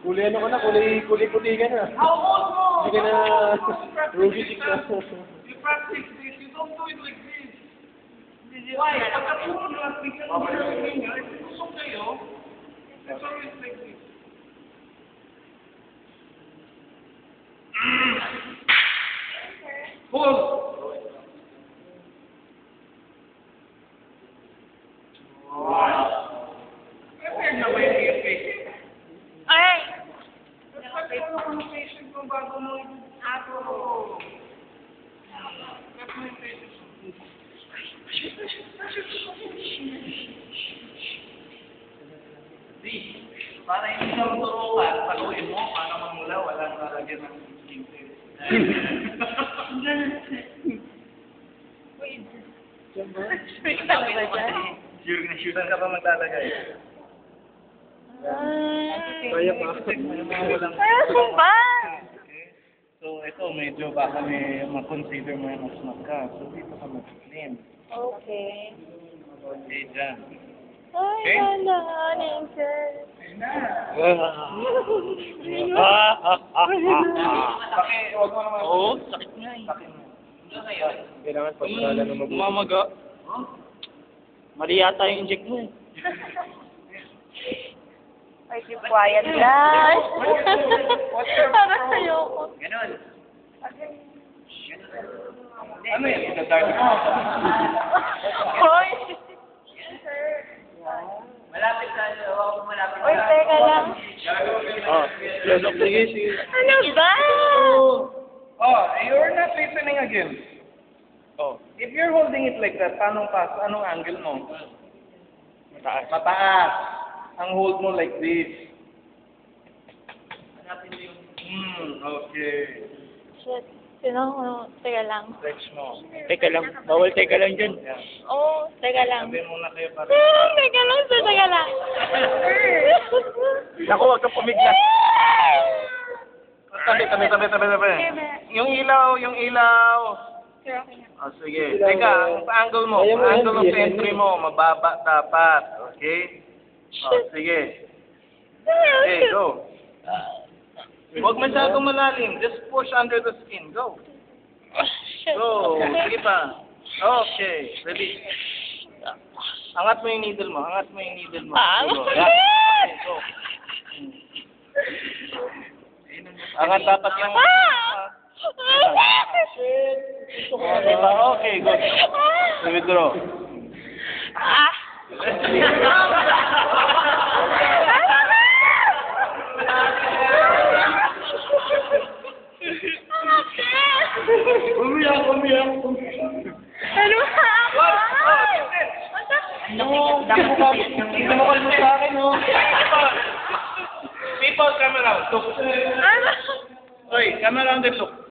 Kulay ano ka na, kulay puti ka na. Hindi ka na Ruby chick na. You practice this, you don't do it like this. Why? Pagkapuno na, bigyan mo na ninyo, gusto kayo, it's always like this. Hold! Prepare na ba yung patient? Ay! Prepare na ko ng patient kung bago mo ato. Prepare mo yung patient. Di, para hindi ka maturukan, paluin mo, para mamula, walang lalagyan ng skincare. Sure na sure ka pa maglalagay. Kaya pa. Ano ba? So, ito, medyo baka may ma-consider mo yung mas ka. So, dito ka mag-slim. Okay. Okay, dyan. Ay, nalahanin, sir. Huwag mo naman. Oo, sakit nga eh. Sakit mo. Kailangan pag-aralan ng mabuti. Mamaga. Mali yata yung inject mo eh. Ay, keep quiet lang. Para sa'yo ko. Ganon. Ano yan? Itadark mo. Hoy! Malapit tayo. Malapit Hoy, teka lang. Oh, sige, sige. Ano ba? Oh, you're not listening again. Oh, If you're holding it like that, anong angle mo? mataas. Mataas. Ang hold mo like this. Okay. Shit. Sino? Teka lang. Stretch mo. Teka lang, bawal teka lang dyan. Yan. Oo, teka lang. Sabihin muna kayo para. Teka lang, sir. Teka lang. Naku, huwag kang pumiglas. Tabi. Yung ilaw. Sir, okay na. Oh, sige. Teka, sa angle mo. Ang angle of entry mo, mababa dapat. Okay? Oh, sige. Okay, go. Huwag masyadong malalim. Just push under the skin. Go. Shit. Go. Sige pa. Okay. Ready. Angat mo yung needle mo. Go. Yan. Okay, go. Angat dapat yung... Diba? Okay, good. Withdraw. Ah! Umiyak. Ano ba? Hindi mo kalmo sa akin, no? People, come around. Look. Ano? Oy, come around and look.